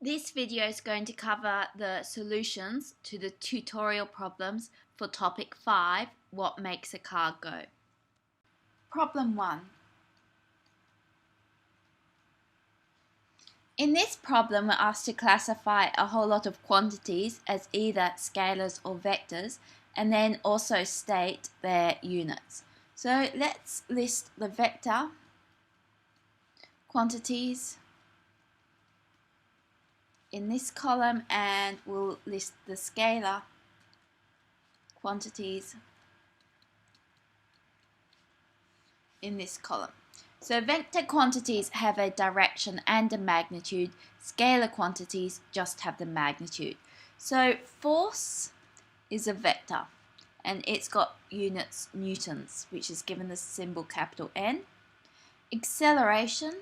This video is going to cover the solutions to the tutorial problems for topic 5, what makes a car go. Problem 1. In this problem, we're asked to classify a whole lot of quantities as either scalars or vectors, and then also state their units. So let's list the vector quantities in this column, and we'll list the scalar quantities in this column. So vector quantities have a direction and a magnitude. Scalar quantities just have the magnitude. So force is a vector, and it's got units newtons, which is given the symbol capital N. Acceleration,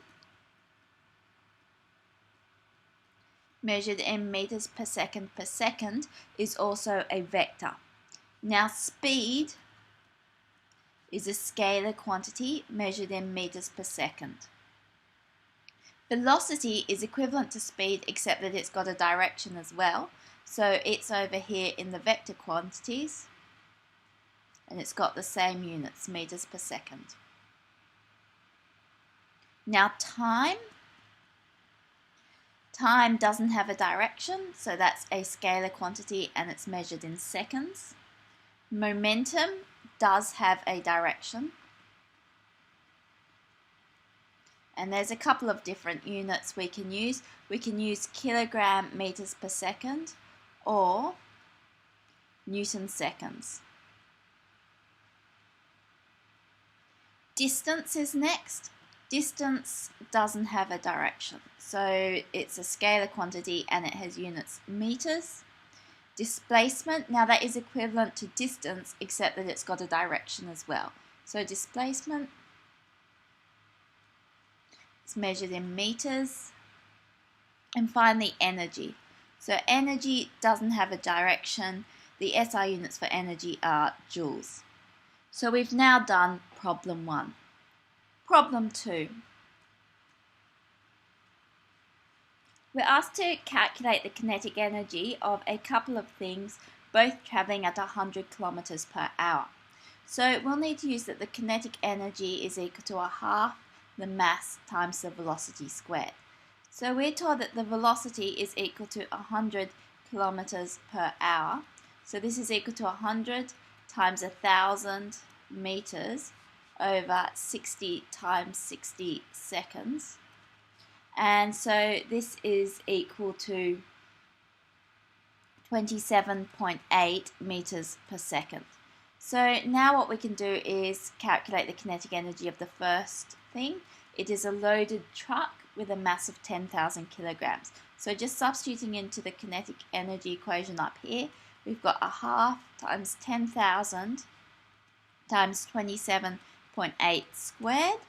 measured in meters per second, is also a vector. Now speed is a scalar quantity measured in meters per second. Velocity is equivalent to speed except that it's got a direction as well. So it's over here in the vector quantities, and it's got the same units, meters per second. Now time doesn't have a direction, so that's a scalar quantity and it's measured in seconds. Momentum does have a direction, and there's a couple of different units we can use. We can use kilogram meters per second or Newton seconds. Distance is next. Distance doesn't have a direction, so it's a scalar quantity and it has units meters. Displacement, now that is equivalent to distance except that it's got a direction as well. So displacement is measured in meters. And finally energy. So energy doesn't have a direction. The SI units for energy are joules. So we've now done problem 1. Problem 2. We're asked to calculate the kinetic energy of a couple of things, both travelling at 100 kilometers per hour. So we'll need to use that the kinetic energy is equal to a half the mass times the velocity squared. So we're told that the velocity is equal to 100 kilometers per hour. So this is equal to 100 times 1,000 meters over 60 times 60 seconds. And so this is equal to 27.8 meters per second. So now what we can do is calculate the kinetic energy of the first thing. It is a loaded truck with a mass of 10,000 kilograms. So just substituting into the kinetic energy equation up here, we've got a half times 10,000 times 27.8 squared.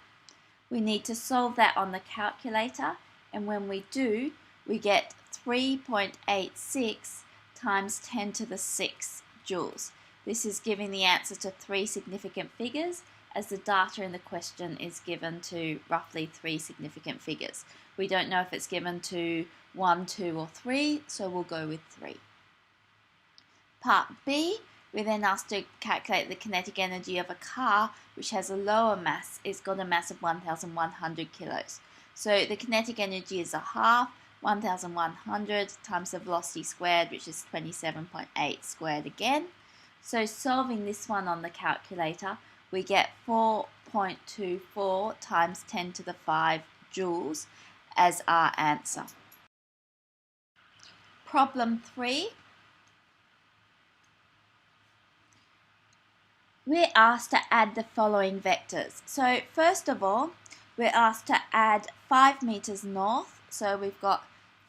We need to solve that on the calculator, and when we do, we get 3.86 times 10 to the 6 joules. This is giving the answer to 3 significant figures, as the data in the question is given to roughly 3 significant figures. We don't know if it's given to 1, 2 or 3, so we'll go with 3. Part B, we're then asked to calculate the kinetic energy of a car which has a lower mass. It's got a mass of 1,100 kilos. So the kinetic energy is a half 1,100 times the velocity squared, which is 27.8 squared again. So solving this one on the calculator, we get 4.24 times 10 to the 5 joules as our answer. Problem 3. We're asked to add the following vectors. So first of all, we're asked to add 5 meters north. So we've got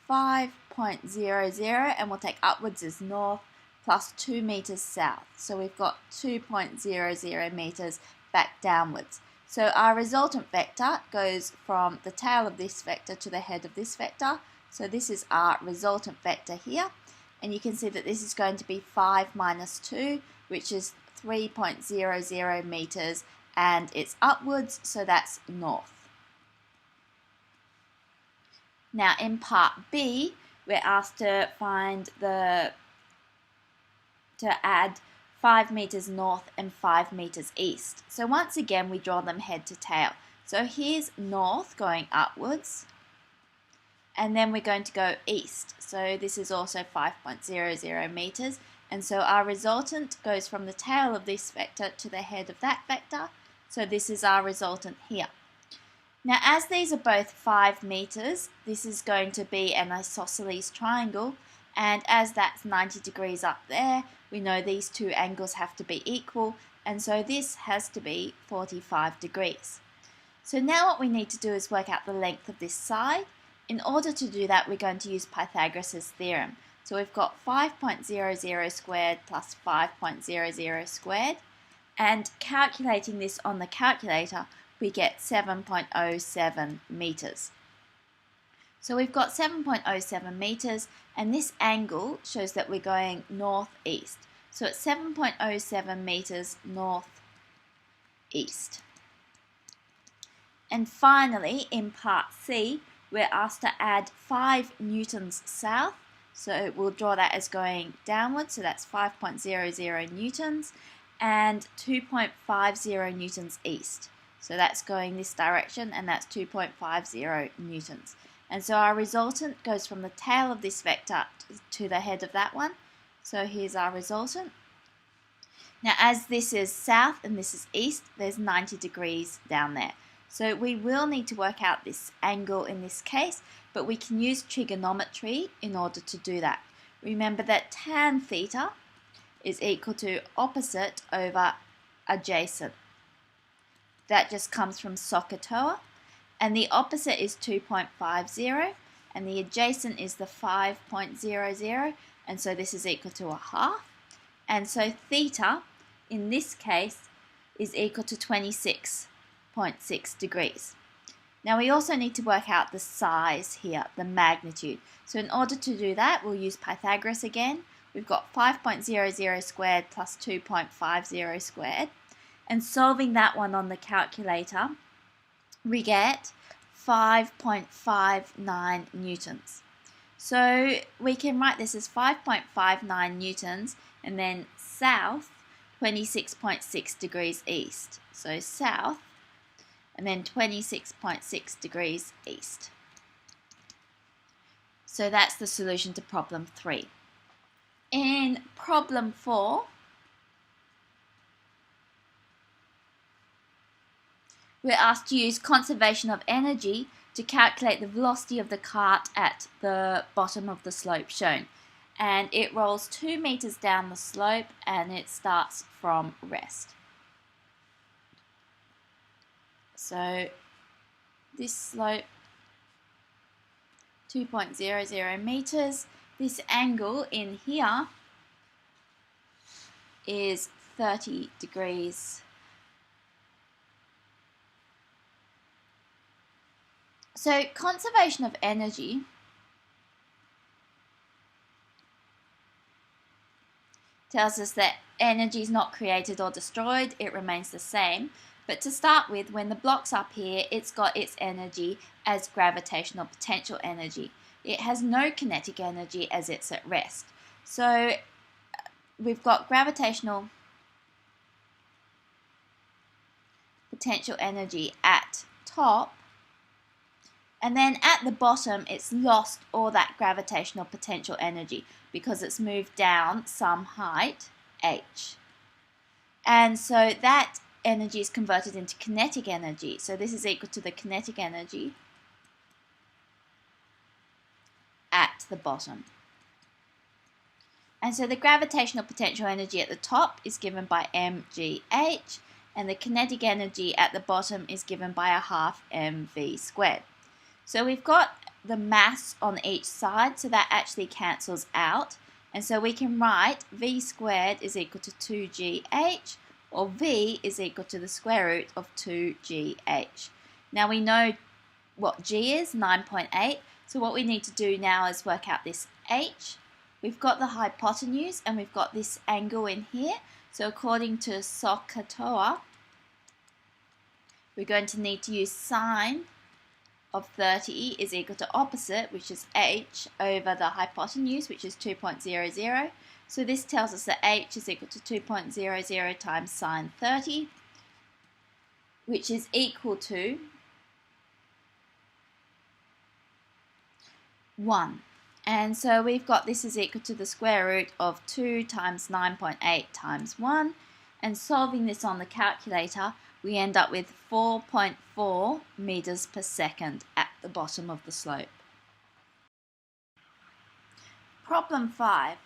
5.00, and we'll take upwards as north, plus 2 meters south. So we've got 2.00 meters back downwards. So our resultant vector goes from the tail of this vector to the head of this vector. So this is our resultant vector here. And you can see that this is going to be 5 minus 2, which is 3.00 meters, and it's upwards, so that's north. Now in part B, we're asked to add 5 meters north and 5 meters east. So once again, we draw them head to tail. So here's north going upwards, and then we're going to go east. So this is also 5.00 meters. And so our resultant goes from the tail of this vector to the head of that vector. So this is our resultant here. Now, as these are both 5 meters, this is going to be an isosceles triangle. And as that's 90 degrees up there, we know these two angles have to be equal. And so this has to be 45 degrees. So now what we need to do is work out the length of this side. In order to do that, we're going to use Pythagoras' theorem. So we've got 5.00 squared plus 5.00 squared. And calculating this on the calculator, we get 7.07 meters. So we've got 7.07 meters, and this angle shows that we're going northeast. So it's 7.07 meters northeast. And finally, in part C, we're asked to add 5 newtons south. So we'll draw that as going downwards, so that's 5.00 newtons, and 2.50 newtons east. So that's going this direction, and that's 2.50 newtons. And so our resultant goes from the tail of this vector to the head of that one. So here's our resultant. Now, as this is south and this is east, there's 90 degrees down there. So we will need to work out this angle in this case, but we can use trigonometry in order to do that. Remember that tan theta is equal to opposite over adjacent. That just comes from SOHCAHTOA. And the opposite is 2.50, and the adjacent is the 5.00, and so this is equal to a half. And so theta, in this case, is equal to 26.6 degrees. Now we also need to work out the size here, the magnitude. So in order to do that, we'll use Pythagoras again. We've got 5.00 squared plus 2.50 squared. And solving that one on the calculator, we get 5.59 newtons. So we can write this as 5.59 newtons, and then south, 26.6 degrees east. So south, and then 26.6 degrees east. So that's the solution to problem 3. In problem 4, we're asked to use conservation of energy to calculate the velocity of the cart at the bottom of the slope shown. And it rolls 2 meters down the slope, and it starts from rest. So this slope, 2.00 meters. This angle in here is 30 degrees. So conservation of energy tells us that energy is not created or destroyed, it remains the same. But to start with, when the block's up here, it's got its energy as gravitational potential energy. It has no kinetic energy as it's at rest. So we've got gravitational potential energy at top, and then at the bottom it's lost all that gravitational potential energy because it's moved down some height, h. And so that energy is converted into kinetic energy. So this is equal to the kinetic energy at the bottom. And so the gravitational potential energy at the top is given by mgh, and the kinetic energy at the bottom is given by a half mv squared. So we've got the mass on each side, so that actually cancels out. And so we can write v squared is equal to 2gh, or v is equal to the square root of 2gh. Now we know what g is, 9.8. So what we need to do now is work out this h. We've got the hypotenuse and we've got this angle in here. So according to SOHCAHTOA, we're going to need to use sine of 30 is equal to opposite, which is h, over the hypotenuse, which is 2.00. So this tells us that h is equal to 2.00 times sine 30, which is equal to 1. And so we've got this is equal to the square root of 2 times 9.8 times 1. And solving this on the calculator, we end up with 4.4 meters per second at the bottom of the slope. Problem 5.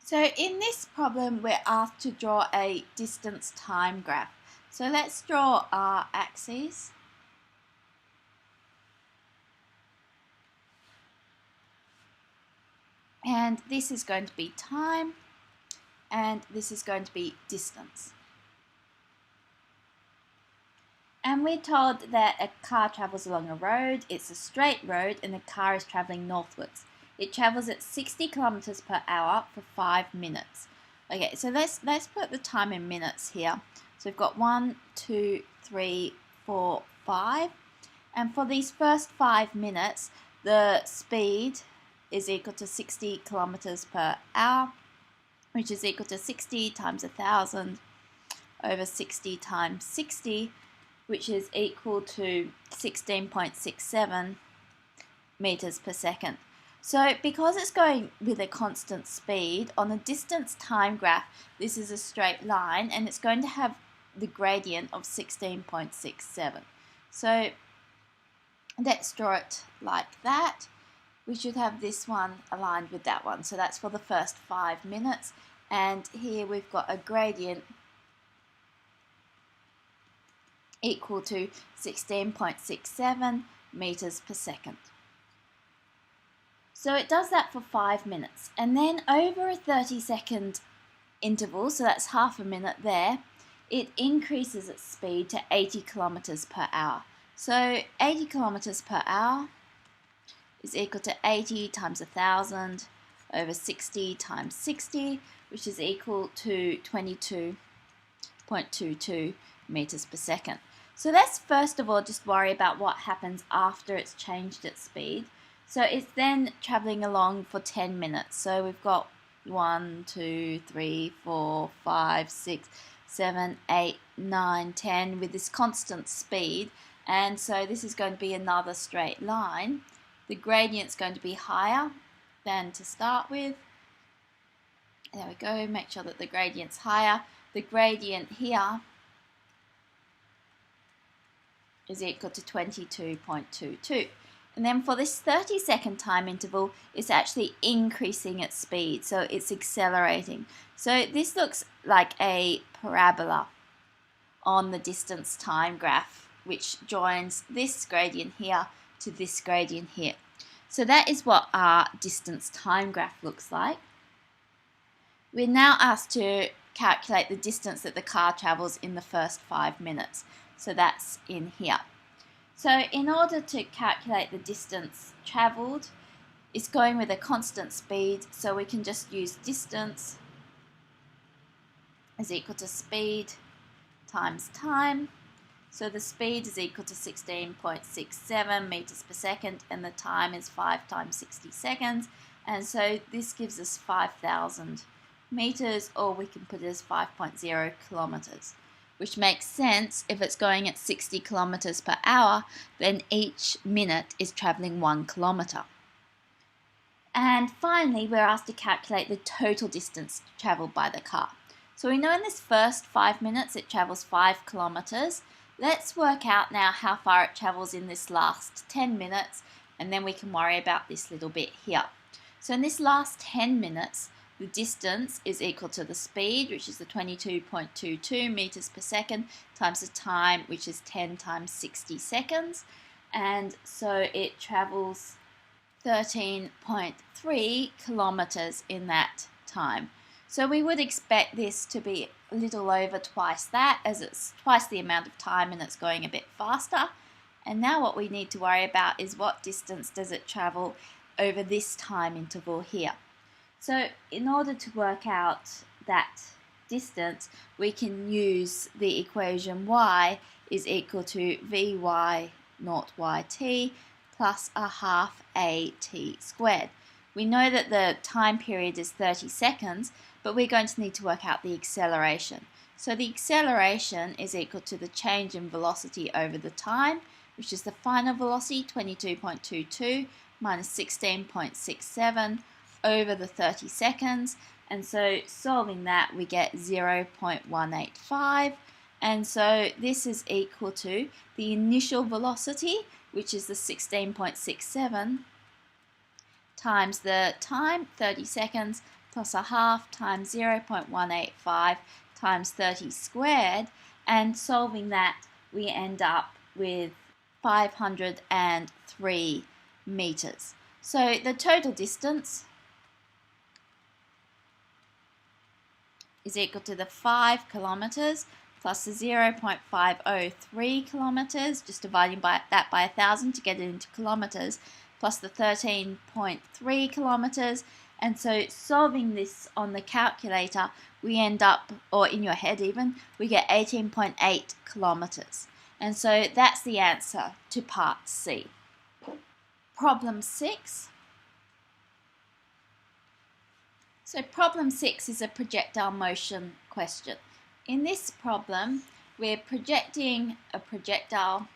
So in this problem, we're asked to draw a distance time graph. So let's draw our axes. And this is going to be time, and this is going to be distance. And we're told that a car travels along a road. It's a straight road, and the car is traveling northwards. It travels at 60 kilometers per hour for 5 minutes. Okay, so let's put the time in minutes here. So we've got 1, 2, 3, 4, 5. And for these first 5 minutes, the speed is equal to 60 kilometers per hour, which is equal to 60 times 1,000 over 60 times 60, which is equal to 16.67 meters per second. So because it's going with a constant speed, on a distance time graph, this is a straight line, and it's going to have the gradient of 16.67. So let's draw it like that. We should have this one aligned with that one. So that's for the first 5 minutes. And here we've got a gradient equal to 16.67 meters per second. So it does that for 5 minutes. And then over a 30-second interval, so that's half a minute there, it increases its speed to 80 kilometers per hour. So 80 kilometers per hour is equal to 80 times 1,000 over 60 times 60, which is equal to 22.22 meters per second. So let's first of all just worry about what happens after it's changed its speed. So it's then traveling along for 10 minutes. So we've got 1, 2, 3, 4, 5, 6, 7, 8, 9, 10 with this constant speed. And so this is going to be another straight line. The gradient's going to be higher than to start with. There we go, make sure that the gradient's higher. The gradient here is equal to 22.22. And then for this 30-second time interval, it's actually increasing its speed, so it's accelerating. So this looks like a parabola on the distance time graph, which joins this gradient here to this gradient here. So that is what our distance time graph looks like. We're now asked to calculate the distance that the car travels in the first 5 minutes. So that's in here. So in order to calculate the distance travelled, it's going with a constant speed, so we can just use distance is equal to speed times time. So the speed is equal to 16.67 meters per second, and the time is 5 times 60 seconds. And so this gives us 5,000 meters, or we can put it as 5.0 kilometers, which makes sense. If it's going at 60 kilometers per hour, then each minute is traveling 1 kilometer. And finally, we're asked to calculate the total distance traveled by the car. So we know in this first 5 minutes it travels 5 kilometers. Let's work out now how far it travels in this last 10 minutes, and then we can worry about this little bit here. So in this last 10 minutes, the distance is equal to the speed, which is the 22.22 meters per second, times the time, which is 10 times 60 seconds. And so it travels 13.3 kilometers in that time. So we would expect this to be a little over twice that, as it's twice the amount of time and it's going a bit faster. And now what we need to worry about is what distance does it travel over this time interval here. So in order to work out that distance, we can use the equation y is equal to vy naught yt plus a half at squared. We know that the time period is 30 seconds, but we're going to need to work out the acceleration. So the acceleration is equal to the change in velocity over the time, which is the final velocity, 22.22, minus 16.67 over the 30 seconds. And so solving that, we get 0.185. And so this is equal to the initial velocity, which is the 16.67, times the time, 30 seconds, plus a half times 0.185 times 30 squared. And solving that, we end up with 503 meters. So the total distance is equal to the 5 kilometers plus the 0.503 kilometers, just dividing that by 1,000 to get it into kilometers, plus the 13.3 kilometers. And so solving this on the calculator, we end up, or in your head even, we get 18.8 kilometers. And so that's the answer to part C. Problem 6. So problem 6 is a projectile motion question. In this problem, we're projecting a projectile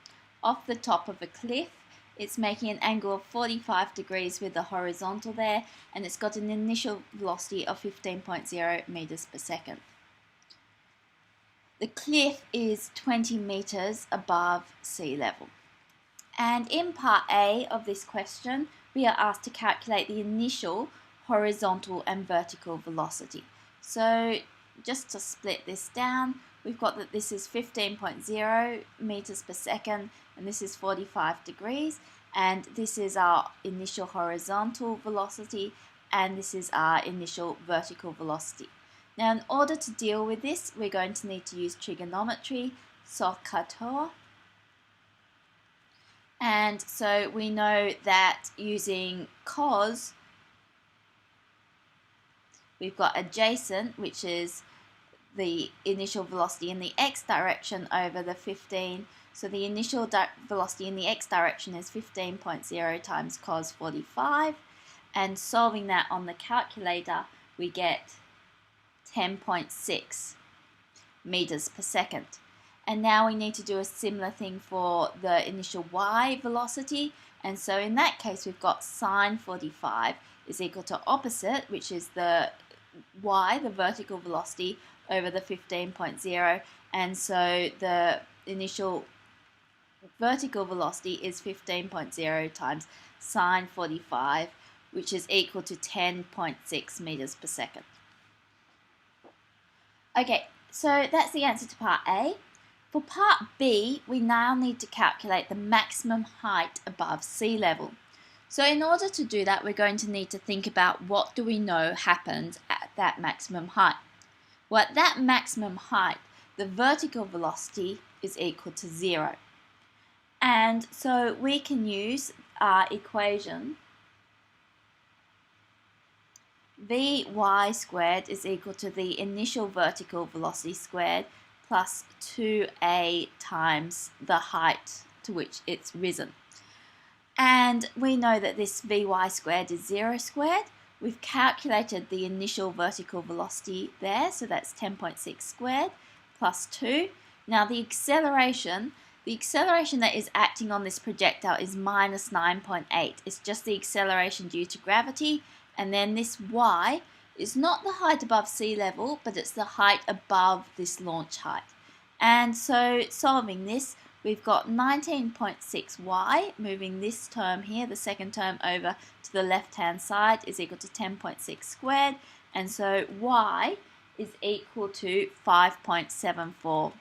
off the top of a cliff. It's making an angle of 45 degrees with the horizontal there, and it's got an initial velocity of 15.0 meters per second. The cliff is 20 meters above sea level. And in part A of this question, we are asked to calculate the initial horizontal and vertical velocity. So just to split this down, we've got that this is 15.0 meters per second, and this is 45 degrees, and this is our initial horizontal velocity, and this is our initial vertical velocity. Now, in order to deal with this, we're going to need to use trigonometry, SOHCAHTOA. And so we know that using cos, we've got adjacent, which is the initial velocity in the x direction over the 15. So the initial velocity in the x direction is 15.0 times cos 45. And solving that on the calculator, we get 10.6 meters per second. And now we need to do a similar thing for the initial y velocity. And so in that case, we've got sine 45 is equal to opposite, which is the y, the vertical velocity, over the 15.0. And so the initial vertical velocity is 15.0 times sine 45, which is equal to 10.6 meters per second. Okay, so that's the answer to part A. For part B, we now need to calculate the maximum height above sea level. So in order to do that, we're going to need to think about what do we know happens at that maximum height. Well, at that maximum height, the vertical velocity is equal to 0. And so we can use our equation Vy squared is equal to the initial vertical velocity squared plus 2a times the height to which it's risen. And we know that this Vy squared is 0 squared. We've calculated the initial vertical velocity there, so that's 10.6 squared plus 2. Now the acceleration that is acting on this projectile is minus 9.8. It's just the acceleration due to gravity. And then this y is not the height above sea level, but it's the height above this launch height. And so solving this, we've got 19.6y, moving this term here, the second term, over to the left-hand side, is equal to 10.6 squared. And so y is equal to 5.74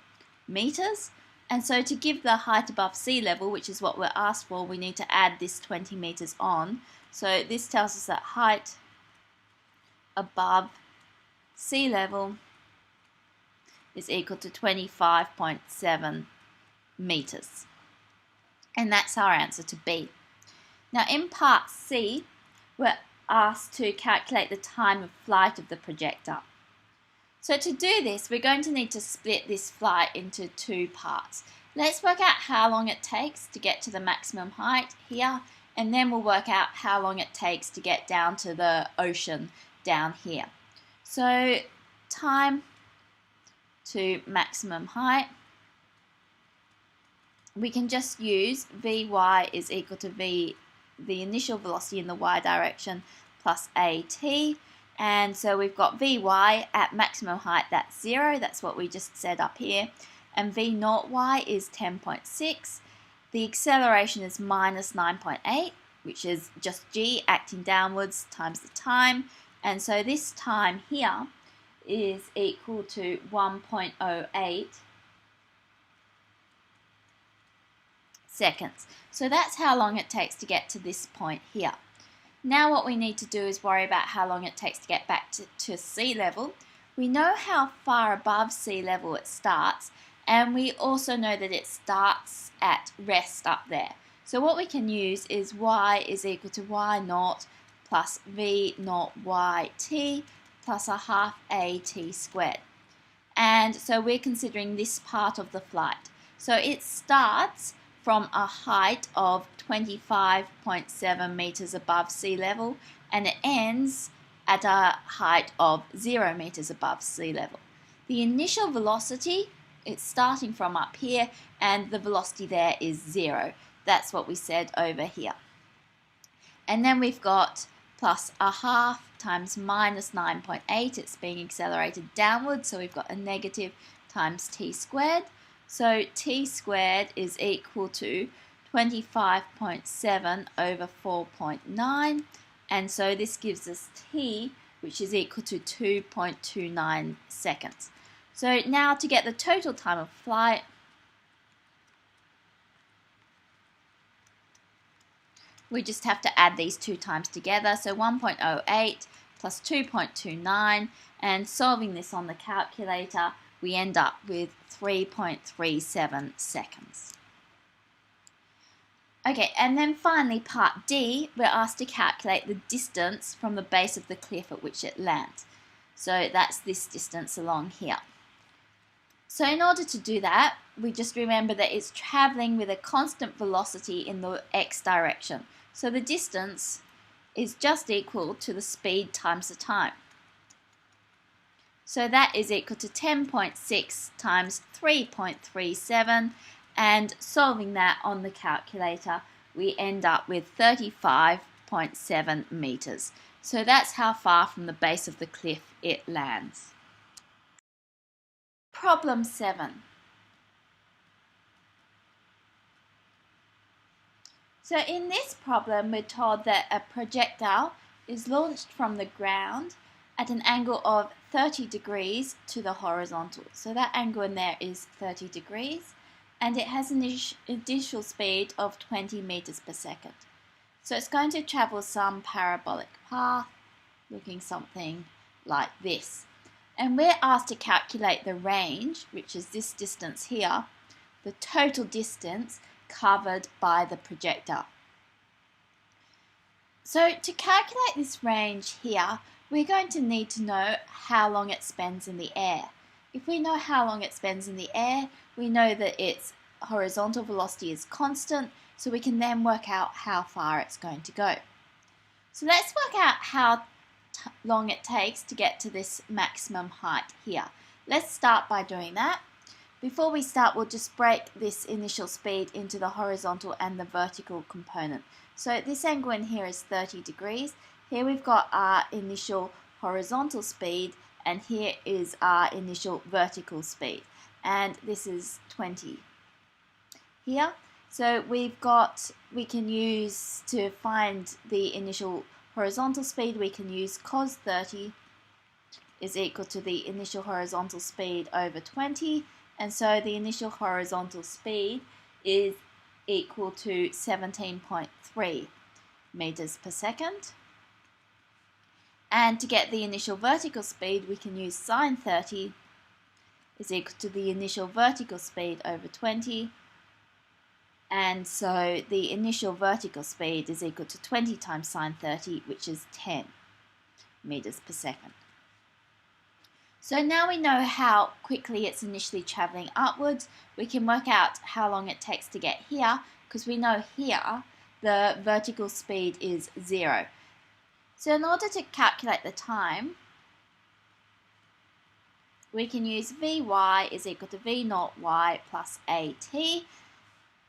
meters. And so to give the height above sea level, which is what we're asked for, we need to add this 20 meters on. So this tells us that height above sea level is equal to 25.7 meters. And that's our answer to B. Now in part C, we're asked to calculate the time of flight of the projectile. So to do this, we're going to need to split this flight into two parts. Let's work out how long it takes to get to the maximum height here, and then we'll work out how long it takes to get down to the ocean down here. So time to maximum height, we can just use Vy is equal to the initial velocity in the y direction plus AT. And so we've got Vy at maximum height, that's 0, that's what we just said up here. And V0y is 10.6. The acceleration is minus 9.8, which is just g acting downwards times the time. And so this time here is equal to 1.08 seconds. So that's how long it takes to get to this point here. Now what we need to do is worry about how long it takes to get back to sea level. We know how far above sea level it starts, and we also know that it starts at rest up there. So what we can use is y is equal to y0 plus v0yt plus a half at squared. And so we're considering this part of the flight. So it starts from a height of 25.7 meters above sea level, and it ends at a height of 0 meters above sea level. The initial velocity, it's starting from up here, and the velocity there is 0. That's what we said over here. And then we've got plus a half times minus 9.8, it's being accelerated downwards, so we've got a negative times t squared. So t squared is equal to 25.7 over 4.9, and so this gives us t, which is equal to 2.29 seconds. So now to get the total time of flight, we just have to add these two times together. So 1.08 plus 2.29, and solving this on the calculator, we end up with 3.37 seconds. Okay, and then finally part D, we're asked to calculate the distance from the base of the cliff at which it lands. So that's this distance along here. So in order to do that, we just remember that it's traveling with a constant velocity in the x direction. So the distance is just equal to the speed times the time. So that is equal to 10.6 times 3.37, and solving that on the calculator, we end up with 35.7 meters. So that's how far from the base of the cliff it lands. Problem 7. So in this problem, we're told that a projectile is launched from the ground at an angle of 30 degrees to the horizontal. So that angle in there is 30 degrees, and it has an initial speed of 20 meters per second. So it's going to travel some parabolic path, looking something like this. And we're asked to calculate the range, which is this distance here, the total distance covered by the projectile. So to calculate this range here, we're going to need to know how long it spends in the air. If we know how long it spends in the air, we know that its horizontal velocity is constant, so we can then work out how far it's going to go. So let's work out how long it takes to get to this maximum height here. Let's start by doing that. Before we start, we'll just break this initial speed into the horizontal and the vertical component. So this angle in here is 30 degrees. Here we've got our initial horizontal speed, and here is our initial vertical speed. And this is 20 here. So we can use, to find the initial horizontal speed, we can use cos 30 is equal to the initial horizontal speed over 20. And so the initial horizontal speed is equal to 17.3 meters per second. And to get the initial vertical speed, we can use sine 30 is equal to the initial vertical speed over 20. And so the initial vertical speed is equal to 20 times sine 30, which is 10 meters per second. So now we know how quickly it's initially travelling upwards. We can work out how long it takes to get here, because we know here the vertical speed is 0. So in order to calculate the time, we can use Vy is equal to V0y plus AT.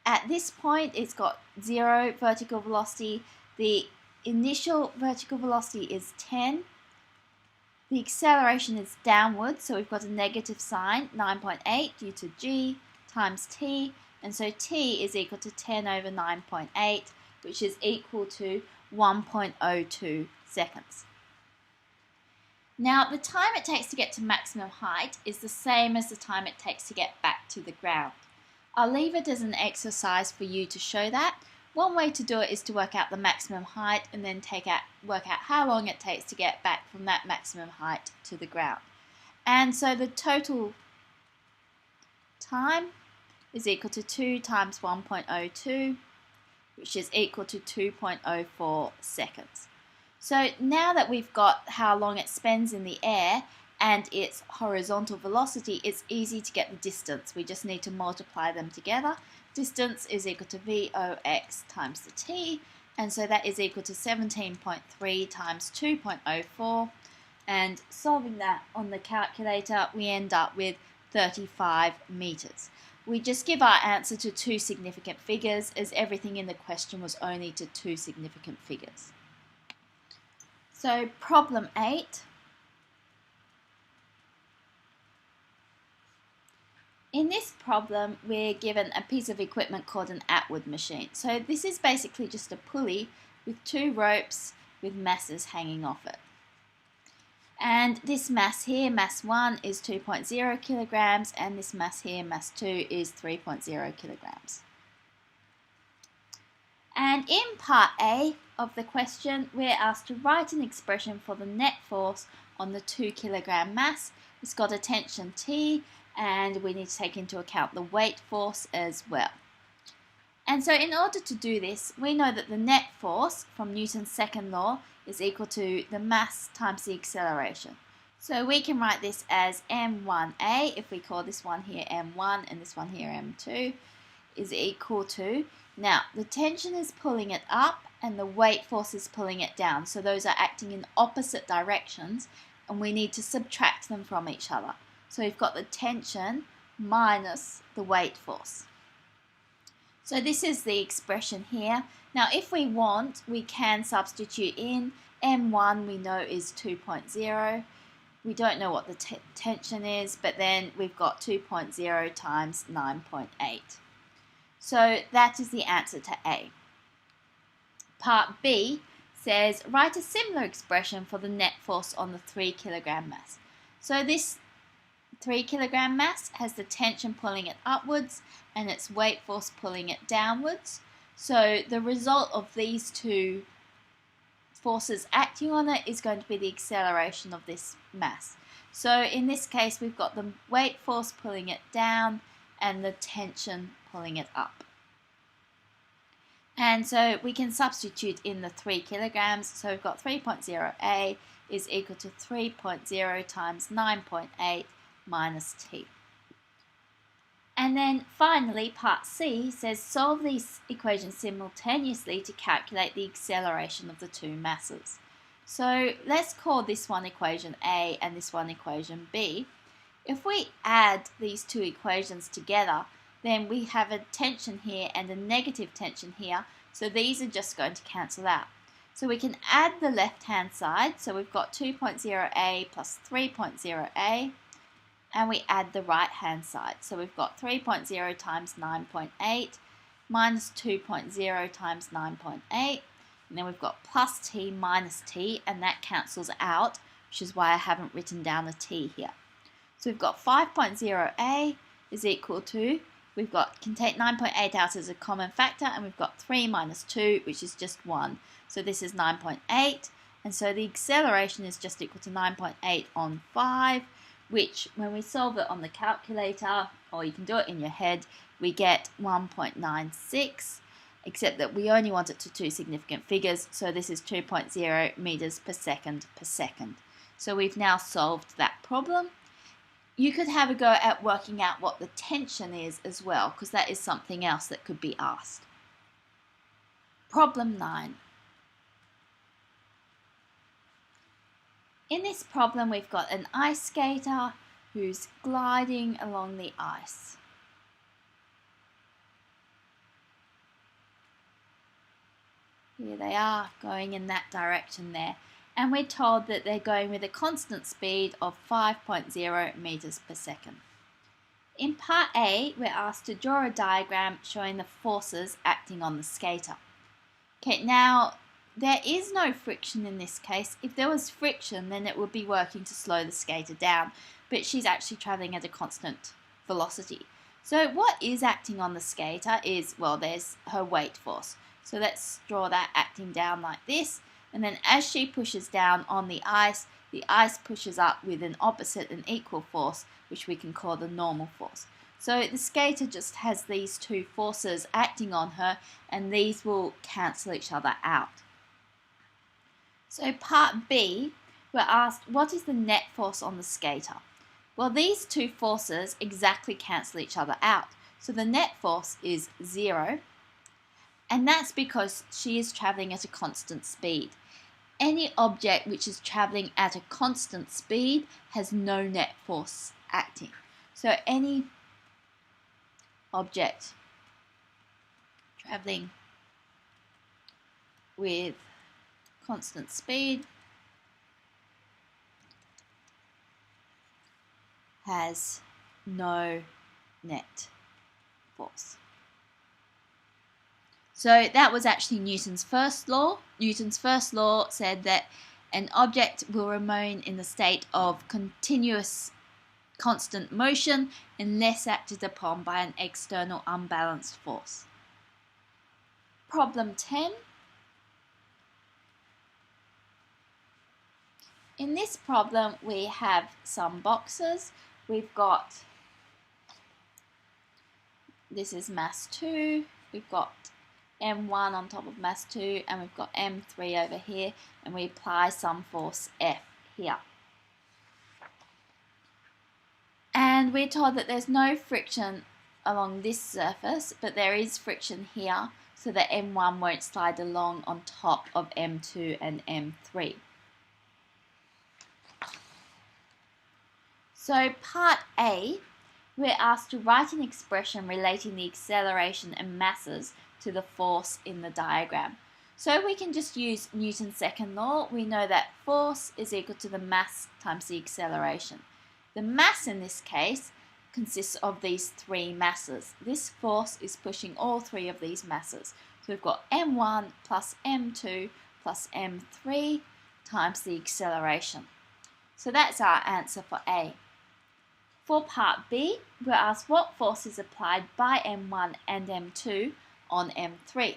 At this point, it's got 0 vertical velocity. The initial vertical velocity is 10. The acceleration is downward, so we've got a negative sign, 9.8 due to g times t, and so t is equal to 10 over 9.8, which is equal to 1.02 seconds. Now, the time it takes to get to maximum height is the same as the time it takes to get back to the ground. I'll leave it as an exercise for you to show that. One way to do it is to work out the maximum height and then work out how long it takes to get back from that maximum height to the ground. And so the total time is equal to 2 times 1.02, which is equal to 2.04 seconds. So now that we've got how long it spends in the air and its horizontal velocity, it's easy to get the distance. We just need to multiply them together. Distance is equal to Vox times the t, and so that is equal to 17.3 times 2.04, and solving that on the calculator, we end up with 35 meters. We just give our answer to 2 significant figures, as everything in the question was only to 2 significant figures. So problem 8. In this problem, we're given a piece of equipment called an Atwood machine. So this is basically just a pulley with 2 ropes with masses hanging off it. And this mass here, mass 1, is 2.0 kilograms, and this mass here, mass 2, is 3.0 kilograms. And in part A of the question, we're asked to write an expression for the net force on the 2 kilogram mass. It's got a tension T, and we need to take into account the weight force as well. And so in order to do this, we know that the net force from Newton's second law is equal to the mass times the acceleration. So we can write this as m1a, if we call this one here m1 and this one here m2, is equal to, now the tension is pulling it up and the weight force is pulling it down, so those are acting in opposite directions, and we need to subtract them from each other. So we've got the tension minus the weight force. So this is the expression here. Now if we want, we can substitute in. M1 we know is 2.0. We don't know what the tension is, but then we've got 2.0 times 9.8. So that is the answer to A. Part B says, write a similar expression for the net force on the 3 kilogram mass. So this 3 kilogram mass has the tension pulling it upwards and its weight force pulling it downwards. So the result of these 2 forces acting on it is going to be the acceleration of this mass. So in this case, we've got the weight force pulling it down and the tension pulling it up. And so we can substitute in the 3 kilograms. So we've got 3.0a is equal to 3.0 times 9.8 minus t. And then finally, part C says solve these equations simultaneously to calculate the acceleration of the 2 masses. So let's call this one equation A and this one equation B. If we add these 2 equations together, then we have a tension here and a negative tension here, so these are just going to cancel out. So we can add the left-hand side, so we've got 2.0a plus 3.0a, and we add the right-hand side. So we've got 3.0 times 9.8 minus 2.0 times 9.8, and then we've got plus t minus t, and that cancels out, which is why I haven't written down a t here. So we've got 5.0a is equal to, can take 9.8 out as a common factor, and we've got 3 minus 2, which is just 1. So this is 9.8, and so the acceleration is just equal to 9.8 on 5, which when we solve it on the calculator, or you can do it in your head, we get 1.96, except that we only want it to 2 significant figures, so this is 2.0 meters per second per second. So we've now solved that problem. You could have a go at working out what the tension is as well, because that is something else that could be asked. Problem 9. In this problem, we've got an ice skater who's gliding along the ice. Here they are, going in that direction there. And we're told that they're going with a constant speed of 5.0 meters per second. In part A, we're asked to draw a diagram showing the forces acting on the skater. Okay, now there is no friction in this case. If there was friction, then it would be working to slow the skater down, but she's actually traveling at a constant velocity. So what is acting on the skater is, well, there's her weight force. So let's draw that acting down like this. And then as she pushes down on the ice pushes up with an opposite and equal force, which we can call the normal force. So the skater just has these two forces acting on her, and these will cancel each other out. So part B, we're asked, what is the net force on the skater? Well, these two forces exactly cancel each other out. So the net force is 0, and that's because she is traveling at a constant speed. Any object which is traveling at a constant speed has no net force acting. So any object traveling with constant speed has no net force. So that was actually Newton's first law. Newton's first law said that an object will remain in the state of continuous constant motion unless acted upon by an external unbalanced force. Problem 10. In this problem, we have some boxes. We've got, this is mass 2, we've got M1 on top of mass 2, and we've got M3 over here, and we apply some force F here. And we're told that there's no friction along this surface, but there is friction here, so that M1 won't slide along on top of M2 and M3. So part A, we're asked to write an expression relating the acceleration and masses to the force in the diagram. So we can just use Newton's second law. We know that force is equal to the mass times the acceleration. The mass in this case consists of these three masses. This force is pushing all three of these masses. So we've got M1 plus M2 plus M3 times the acceleration. So that's our answer for A. For part B, we're asked what force is applied by M1 and M2 on M3.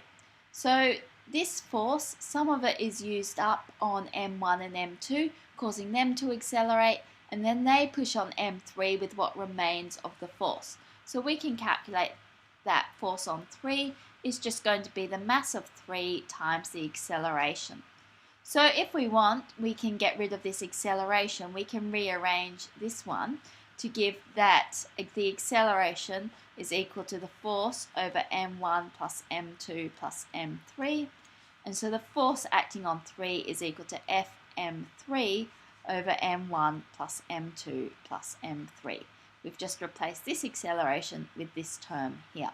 So this force, some of it is used up on M1 and M2, causing them to accelerate, and then they push on M3 with what remains of the force. So we can calculate that force on 3 is just going to be the mass of 3 times the acceleration. So if we want, we can get rid of this acceleration. We can rearrange this one to give that the acceleration is equal to the force over M1 plus M2 plus M3. And so the force acting on 3 is equal to Fm3 over M1 plus M2 plus M3. We've just replaced this acceleration with this term here.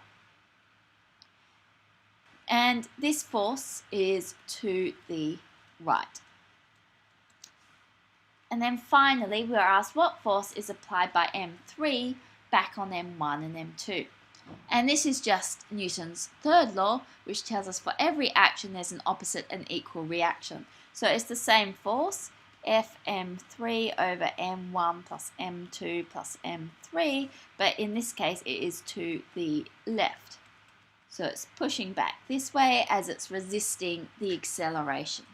And this force is to the right. And then finally, we're asked what force is applied by M3 back on M1 and M2. And this is just Newton's third law, which tells us for every action there's an opposite and equal reaction. So it's the same force, Fm3 over M1 plus M2 plus M3, but in this case it is to the left. So it's pushing back this way as it's resisting the acceleration.